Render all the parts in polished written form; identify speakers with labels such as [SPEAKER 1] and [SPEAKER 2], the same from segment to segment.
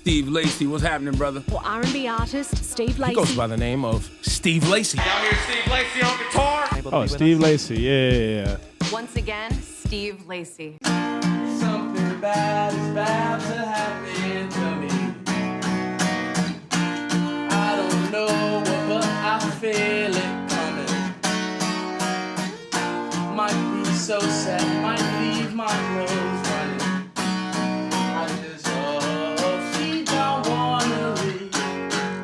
[SPEAKER 1] Steve Lacy, what's happening, brother?
[SPEAKER 2] For R&B artist Steve Lacy.
[SPEAKER 1] He goes by the name of Steve Lacy.
[SPEAKER 3] Now here's Steve Lacy on guitar.
[SPEAKER 4] Oh, Steve Lacy, yeah.
[SPEAKER 5] Once again, Steve Lacy.
[SPEAKER 6] Something bad is about to happen to me. I don't know what, but I feel it coming. Might be so sad, might leave my nose running. I just hope she don't wanna leave.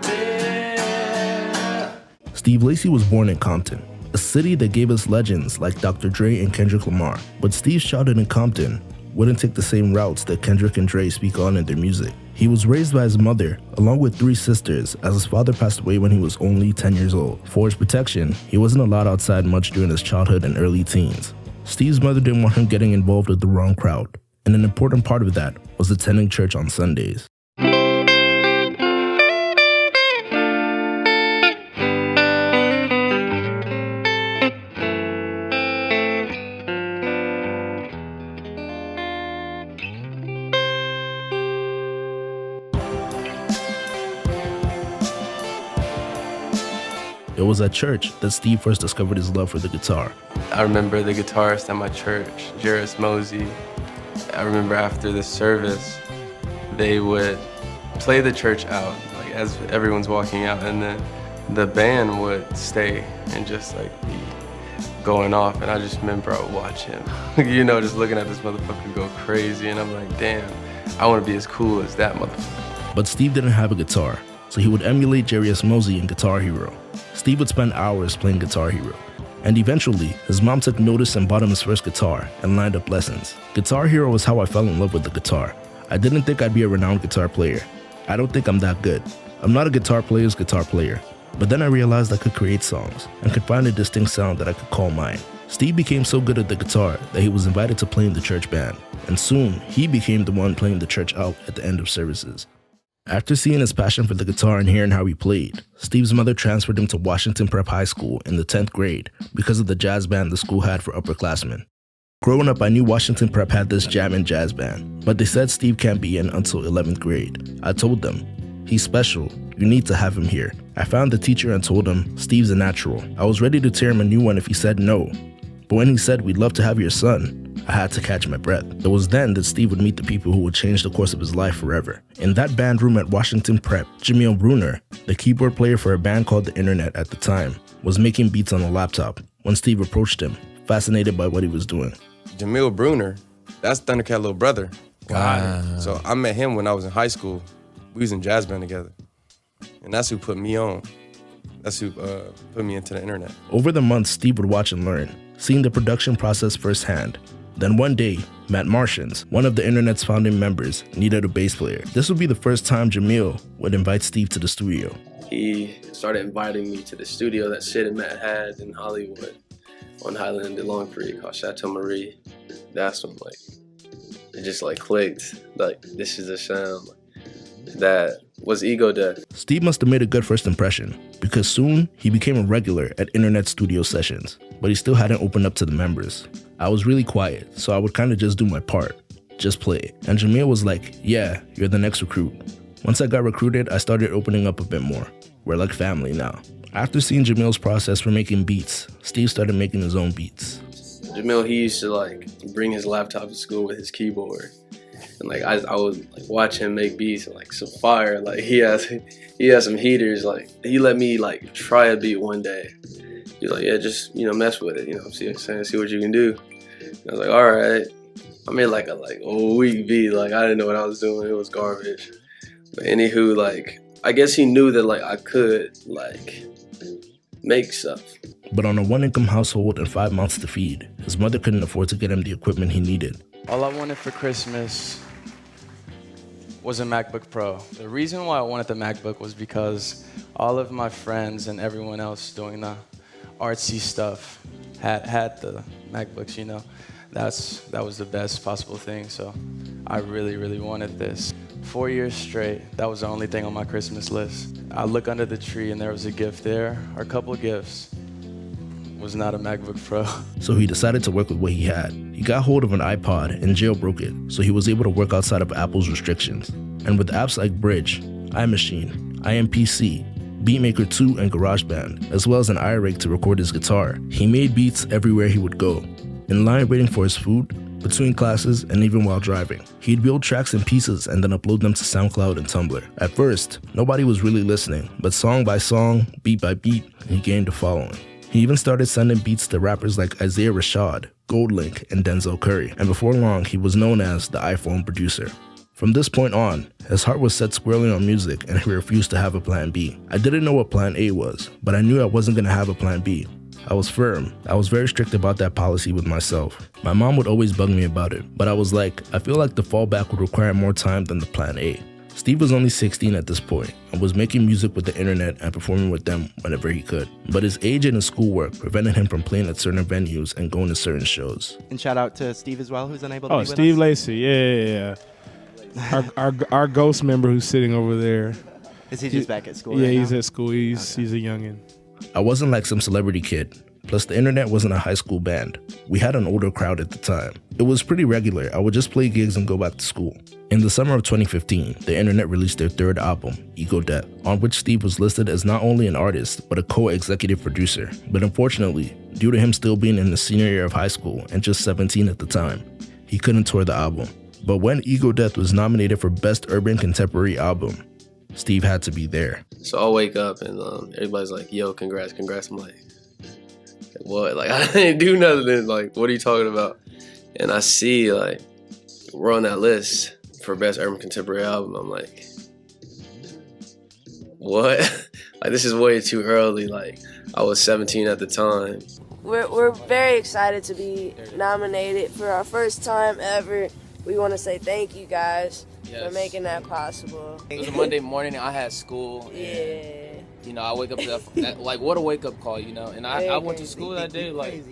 [SPEAKER 6] Yeah.
[SPEAKER 7] Steve Lacy was born in Compton, a city that gave us legends like Dr. Dre and Kendrick Lamar. But Steve's childhood in Compton wouldn't take the same routes that Kendrick and Dre speak on in their music. He was raised by his mother, along with 3 sisters, as his father passed away when he was only 10 years old. For his protection, he wasn't allowed outside much during his childhood and early teens. Steve's mother didn't want him getting involved with the wrong crowd, and an important part of that was attending church on Sundays. It was at church that Steve first discovered his love for the guitar.
[SPEAKER 8] I remember the guitarist at my church, Jairus Mosey. I remember after the service, they would play the church out, like as everyone's walking out, and then the band would stay and just like be going off. And I just remember I would watch him, you know, just looking at this motherfucker go crazy. And I'm like, damn, I want to be as cool as that motherfucker.
[SPEAKER 7] But Steve didn't have a guitar, so he would emulate Jairus Mosey in Guitar Hero. Steve would spend hours playing Guitar Hero, and eventually, his mom took notice and bought him his first guitar and lined up lessons. Guitar Hero was how I fell in love with the guitar. I didn't think I'd be a renowned guitar player. I don't think I'm that good. I'm not a guitar player's guitar player. But then I realized I could create songs and could find a distinct sound that I could call mine. Steve became so good at the guitar that he was invited to play in the church band, and soon, he became the one playing the church out at the end of services. After seeing his passion for the guitar and hearing how he played, Steve's mother transferred him to Washington Prep High School in the 10th grade because of the jazz band the school had for upperclassmen. Growing up, I knew Washington Prep had this jam and jazz band, but they said Steve can't be in until 11th grade. I told them, he's special, you need to have him here. I found the teacher and told him, Steve's a natural. I was ready to tear him a new one if he said no, but when he said we'd love to have your son, I had to catch my breath. It was then that Steve would meet the people who would change the course of his life forever. In that band room at Washington Prep, Jamil Bruner, the keyboard player for a band called The Internet at the time, was making beats on a laptop when Steve approached him, fascinated by what he was doing.
[SPEAKER 8] Jamil Bruner, that's Thundercat little brother.
[SPEAKER 1] Wow.
[SPEAKER 8] So I met him when I was in high school. We was in jazz band together. And that's who put me on. That's who put me into the internet.
[SPEAKER 7] Over the months, Steve would watch and learn, seeing the production process firsthand. Then one day, Matt Martians, one of the internet's founding members, needed a bass player. This would be the first time Jamil would invite Steve to the studio.
[SPEAKER 9] He started inviting me to the studio that Sid and Matt had in Hollywood on Highland and DeLongpre called Chateau Marie. That's when it just clicked. This is a sound that was ego death.
[SPEAKER 7] Steve must have made a good first impression, because soon he became a regular at internet studio sessions, but he still hadn't opened up to the members. I was really quiet, so I would kind of just do my part, just play. And Jamil was like, yeah, you're the next recruit. Once I got recruited, I started opening up a bit more. We're like family now. After seeing Jamil's process for making beats, Steve started making his own beats.
[SPEAKER 9] Jamil, he used to bring his laptop to school with his keyboard. And I would watch him make beats and some fire. He has some heaters. He let me try a beat one day. He was like, yeah, just mess with it. See what you can do. And I was like, all right. I made a weak beat. I didn't know what I was doing. It was garbage. But anywho, I guess he knew that I could make stuff.
[SPEAKER 7] But on a 1-income household and 5 mouths to feed, his mother couldn't afford to get him the equipment he needed.
[SPEAKER 10] All I wanted for Christmas was a MacBook Pro. The reason why I wanted the MacBook was because all of my friends and everyone else doing the artsy stuff had the MacBooks, That was the best possible thing, so I really, really wanted this. 4 years straight, that was the only thing on my Christmas list. I look under the tree and there was a gift there, or a couple of gifts. was not a MacBook Pro.
[SPEAKER 7] So he decided to work with what he had. He got hold of an iPod and jailbroke it, so he was able to work outside of Apple's restrictions. And with apps like Bridge, iMachine, IMPC, Beatmaker 2 and GarageBand, as well as an iRig to record his guitar, he made beats everywhere he would go. In line waiting for his food, between classes, and even while driving. He'd build tracks in pieces and then upload them to SoundCloud and Tumblr. At first, nobody was really listening, but song by song, beat by beat, he gained a following. He even started sending beats to rappers like Isaiah Rashad, Goldlink, and Denzel Curry, and before long, he was known as the iPhone producer. From this point on, his heart was set squarely on music and he refused to have a plan B. I didn't know what plan A was, but I knew I wasn't going to have a plan B. I was firm. I was very strict about that policy with myself. My mom would always bug me about it, but I was like, I feel like the fallback would require more time than the plan A. Steve was only 16 at this point and was making music with the internet and performing with them whenever he could. But his age and his schoolwork prevented him from playing at certain venues and going to certain shows.
[SPEAKER 11] And shout out to Steve as well, who's unable to be with us.
[SPEAKER 4] Steve Lacy, yeah. Our ghost member who's sitting over there.
[SPEAKER 11] Is he just back at school?
[SPEAKER 4] Yeah,
[SPEAKER 11] right
[SPEAKER 4] he's
[SPEAKER 11] now?
[SPEAKER 4] at school. He's a youngin'.
[SPEAKER 7] I wasn't like some celebrity kid. Plus, the internet wasn't a high school band. We had an older crowd at the time. It was pretty regular. I would just play gigs and go back to school. In the summer of 2015, the internet released their third album, Ego Death, on which Steve was listed as not only an artist, but a co-executive producer. But unfortunately, due to him still being in the senior year of high school and just 17 at the time, he couldn't tour the album. But when Ego Death was nominated for Best Urban Contemporary Album, Steve had to be there.
[SPEAKER 9] So I'll wake up and everybody's like, yo, congrats. I'm like, what? Like, I didn't do nothing. Like, what are you talking about? And I see, like, we're on that list for Best Urban Contemporary Album. I'm like, what? Like, this is way too early. Like, I was 17 at the time.
[SPEAKER 12] We're very excited to be nominated for our first time ever. We want to say thank you guys for making that possible.
[SPEAKER 6] It was a Monday morning and I had school.
[SPEAKER 12] Yeah.
[SPEAKER 6] You know, I wake up to that, like, what a wake up call, you know. And I went to school that day, like,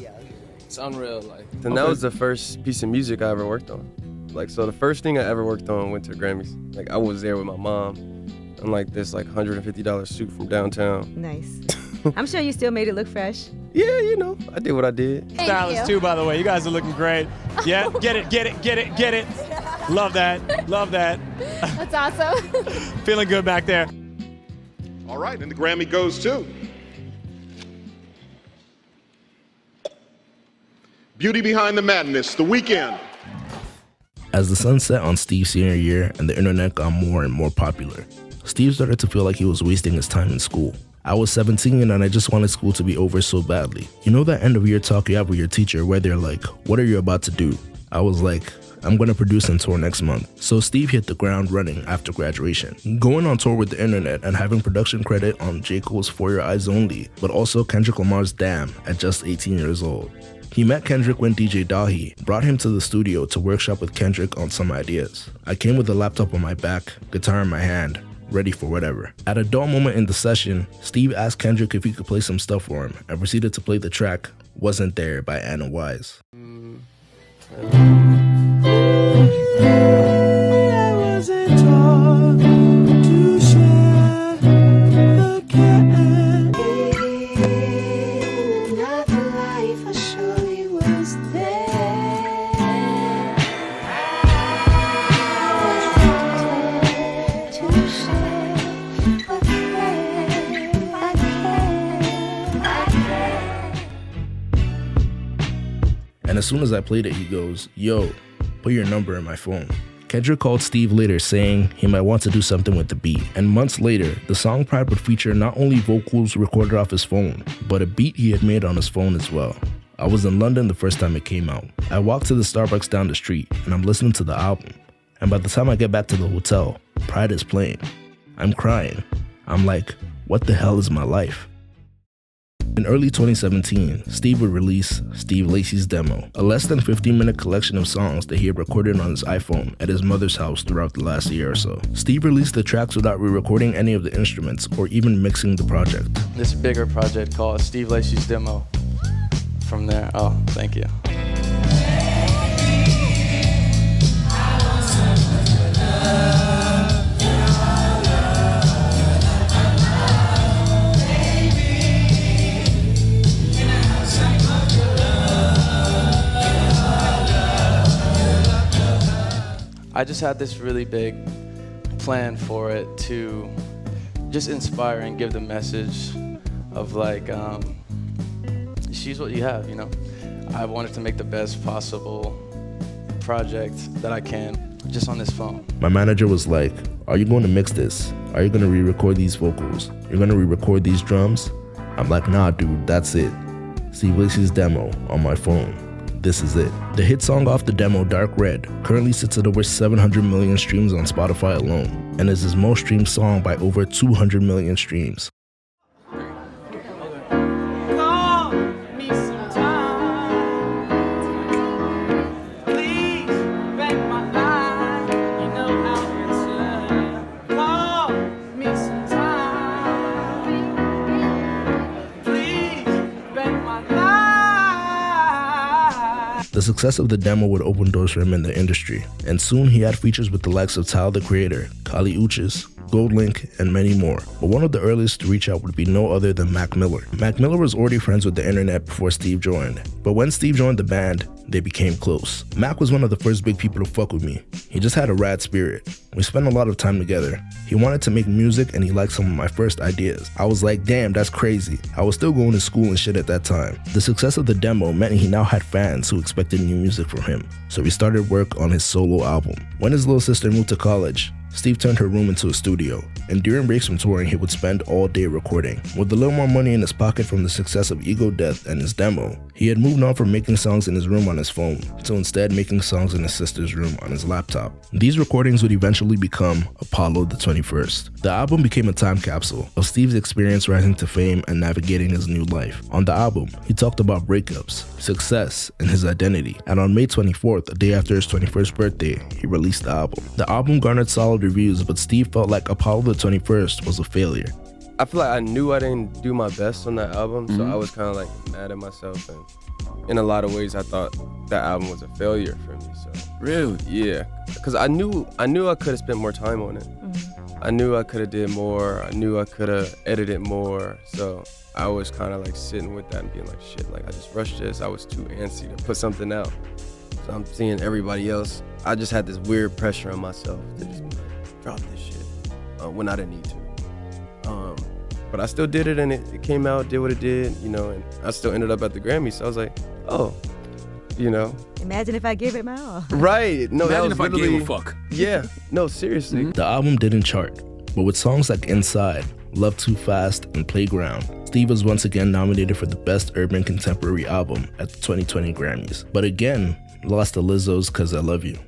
[SPEAKER 6] it's unreal, like.
[SPEAKER 8] And that was the first piece of music I ever worked on. Like, so the first thing I ever worked on went to the Grammys. Like, I was there with my mom in like this like $150 suit from downtown.
[SPEAKER 13] Nice. I'm sure you still made it look fresh.
[SPEAKER 8] Yeah, you know, I did what I did.
[SPEAKER 4] Stylist too, by the way. You guys are looking great. Yeah, get it. Love that.
[SPEAKER 13] That's awesome.
[SPEAKER 4] Feeling good back there.
[SPEAKER 14] All right, and the Grammy goes to Beauty Behind the Madness, The Weeknd.
[SPEAKER 7] As the sun set on Steve's senior year and the internet got more and more popular, Steve started to feel like he was wasting his time in school. I was 17 and I just wanted school to be over so badly. You know that end of year talk you have with your teacher where they're like, what are you about to do? I was like, I'm gonna produce and tour next month. So Steve hit the ground running after graduation, going on tour with the internet and having production credit on J. Cole's For Your Eyes Only, but also Kendrick Lamar's Damn at just 18 years old. He met Kendrick when DJ Dahi brought him to the studio to workshop with Kendrick on some ideas. I came with a laptop on my back, guitar in my hand, ready for whatever. At a dull moment in the session, Steve asked Kendrick if he could play some stuff for him and proceeded to play the track Wasn't There by Anna Wise. And as soon as I played it, he goes, yo, put your number in my phone. Kendrick called Steve later saying he might want to do something with the beat. And months later, the song Pride would feature not only vocals recorded off his phone, but a beat he had made on his phone as well. I was in London the first time it came out. I walked to the Starbucks down the street and I'm listening to the album. And by the time I get back to the hotel, Pride is playing. I'm crying. I'm like, what the hell is my life? In early 2017, Steve would release Steve Lacy's Demo, a less than 15-minute collection of songs that he had recorded on his iPhone at his mother's house throughout the last year or so. Steve released the tracks without re-recording any of the instruments or even mixing the project.
[SPEAKER 10] This bigger project called Steve Lacy's Demo. From there, oh, thank you. I just had this really big plan for it to just inspire and give the message of like, she's what you have, you know? I wanted to make the best possible project that I can just on this phone.
[SPEAKER 7] My manager was like, are you going to mix this? Are you going to re-record these vocals? You're going to re-record these drums? I'm like, nah, dude, that's it. Steve Lacy's demo on my phone. This is it. The hit song off the demo, Dark Red, currently sits at over 700 million streams on Spotify alone, and is his most streamed song by over 200 million streams. The success of the demo would open doors for him in the industry, and soon he had features with the likes of Tyler the Creator, Kali Uchis, Goldlink, and many more. But one of the earliest to reach out would be no other than Mac Miller. Mac Miller was already friends with the internet before Steve joined, but when Steve joined the band, they became close. Mac was one of the first big people to fuck with me. He just had a rad spirit. We spent a lot of time together. He wanted to make music and he liked some of my first ideas. I was like, damn, that's crazy. I was still going to school and shit at that time. The success of the demo meant he now had fans who expected new music from him, so he started work on his solo album. When his little sister moved to college, Steve turned her room into a studio, and during breaks from touring, he would spend all day recording. With a little more money in his pocket from the success of Ego Death and his demo, he had moved on from making songs in his room on his phone to instead making songs in his sister's room on his laptop. These recordings would eventually become Apollo the 21st. The album became a time capsule of Steve's experience rising to fame and navigating his new life. On the album, he talked about breakups, success, and his identity. And on May 24th, a day after his 21st birthday, he released the album. The album garnered solid reviews, but Steve felt like Apollo the 21st was a failure.
[SPEAKER 8] I feel like I knew I didn't do my best on that album, so I was kind of like mad at myself, and in a lot of ways I thought that album was a failure for me. So
[SPEAKER 1] really,
[SPEAKER 8] yeah, because I knew I could have spent more time on it. I knew I could have did more. I knew I could have edited more. So I was kind of like sitting with that and being like, shit, like I just rushed this. I was too antsy to put something out. So I'm seeing everybody else. I just had this weird pressure on myself to just drop this shit when I didn't need to. But I still did it, and it came out, did what it did, you know, and I still ended up at the Grammys. So I was like, oh, you know.
[SPEAKER 13] Imagine if I gave it my all.
[SPEAKER 8] Right. No,
[SPEAKER 1] Imagine
[SPEAKER 8] that was
[SPEAKER 1] if
[SPEAKER 8] literally,
[SPEAKER 1] I gave a fuck.
[SPEAKER 8] Yeah. No, seriously.
[SPEAKER 7] The album didn't chart, but with songs like Inside, Love Too Fast, and Playground, Steve was once again nominated for the Best Urban Contemporary Album at the 2020 Grammys. But again, lost to Lizzo's 'Cause I Love You.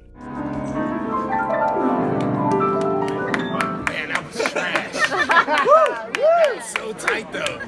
[SPEAKER 1] So tight though.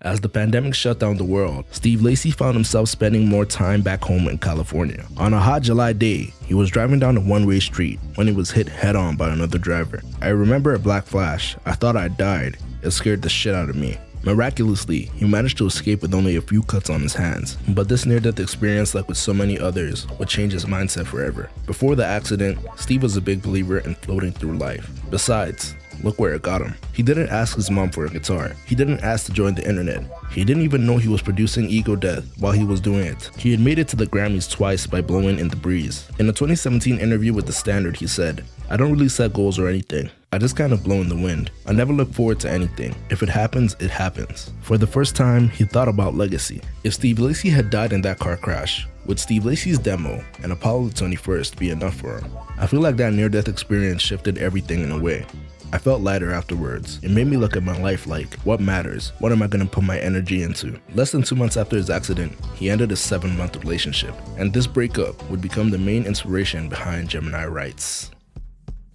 [SPEAKER 7] As the pandemic shut down the world, Steve Lacy found himself spending more time back home in California. On a hot July day, he was driving down a one-way street when he was hit head-on by another driver. I remember a black flash. I thought I died. It scared the shit out of me. Miraculously, he managed to escape with only a few cuts on his hands. But this near-death experience, like with so many others, would change his mindset forever. Before the accident, Steve was a big believer in floating through life. Besides, look where it got him. He didn't ask his mom for a guitar. He didn't ask to join the internet. He didn't even know he was producing Ego Death while he was doing it. He had made it to the Grammys twice by blowing in the breeze. In a 2017 interview with The Standard, he said, "I don't really set goals or anything. I just kind of blow in the wind. I never look forward to anything. If it happens, it happens." For the first time, he thought about legacy. If Steve Lacy had died in that car crash, would Steve Lacy's demo and Apollo the 21st be enough for him? I feel like that near-death experience shifted everything in a way. I felt lighter afterwards. It made me look at my life like, what matters? What am I gonna put my energy into? Less than 2 months after his accident, he ended a 7-month relationship, and this breakup would become the main inspiration behind Gemini Rights.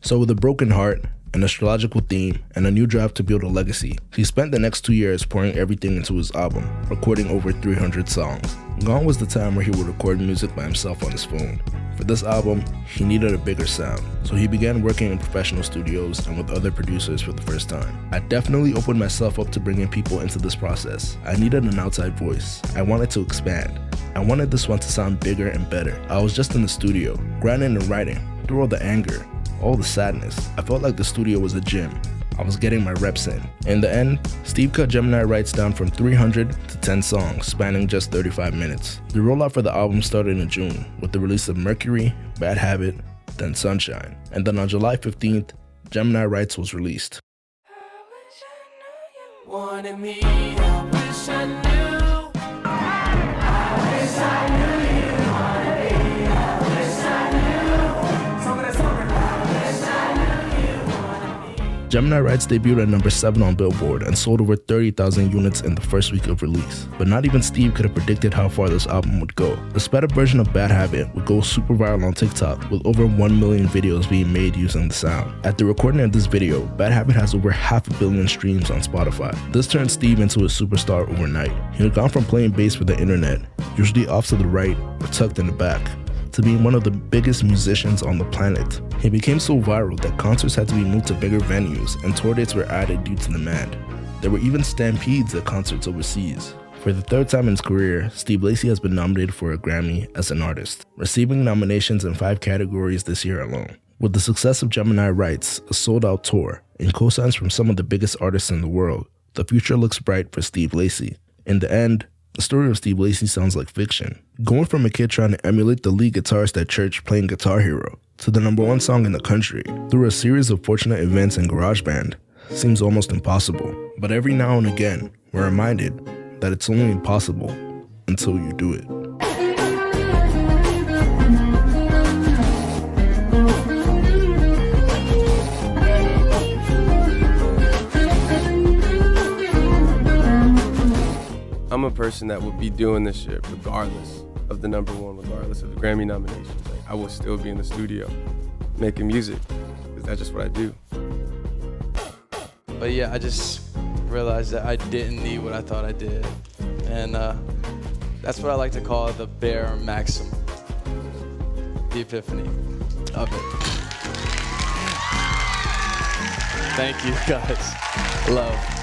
[SPEAKER 7] So with a broken heart, an astrological theme, and a new drive to build a legacy, he spent the next 2 years pouring everything into his album, recording over 300 songs. Gone was the time where he would record music by himself on his phone. For this album, he needed a bigger sound, so he began working in professional studios and with other producers for the first time. I definitely opened myself up to bringing people into this process. I needed an outside voice. I wanted to expand. I wanted this one to sound bigger and better. I was just in the studio, grinding and writing, through all the anger, all the sadness. I felt like the studio was a gym. I was getting my reps in. In the end, Steve cut Gemini Rights down from 300 to 10 songs, spanning just 35 minutes. The rollout for the album started in June, with the release of Mercury, Bad Habit, then Sunshine. And then on July 15th, Gemini Rights was released.
[SPEAKER 6] Wanted me, I wish I knew. I wish I knew you wanted me. I wish I knew. Some of that song. I wish I knew you wanted me.
[SPEAKER 7] Gemini Rights debuted at number 7 on Billboard and sold over 30,000 units in the first week of release. But not even Steve could have predicted how far this album would go. The sped up version of Bad Habit would go super viral on TikTok, with over 1 million videos being made using the sound. At the recording of this video, Bad Habit has over 500 million streams on Spotify. This turned Steve into a superstar overnight. He had gone from playing bass for the internet, usually off to the right or tucked in the back, to being one of the biggest musicians on the planet. He became so viral that concerts had to be moved to bigger venues and tour dates were added due to demand. There were even stampedes at concerts overseas. For the third time in his career, Steve Lacy has been nominated for a Grammy as an artist, receiving nominations in 5 categories this year alone. With the success of Gemini Rights, a sold-out tour, and cosigns from some of the biggest artists in the world, the future looks bright for Steve Lacy. In the end, the story of Steve Lacy sounds like fiction. Going from a kid trying to emulate the lead guitarist at church playing Guitar Hero to the #1 song in the country through a series of fortunate events in GarageBand seems almost impossible. But every now and again, we're reminded that it's only impossible until you do it.
[SPEAKER 8] I'm a person that would be doing this shit regardless of the #1, regardless of the Grammy nominations. Like, I will still be in the studio making music, because that's just what I do.
[SPEAKER 10] But yeah, I just realized that I didn't need what I thought I did. And that's what I like to call the bare maximum. The epiphany of it. Thank you guys. Love.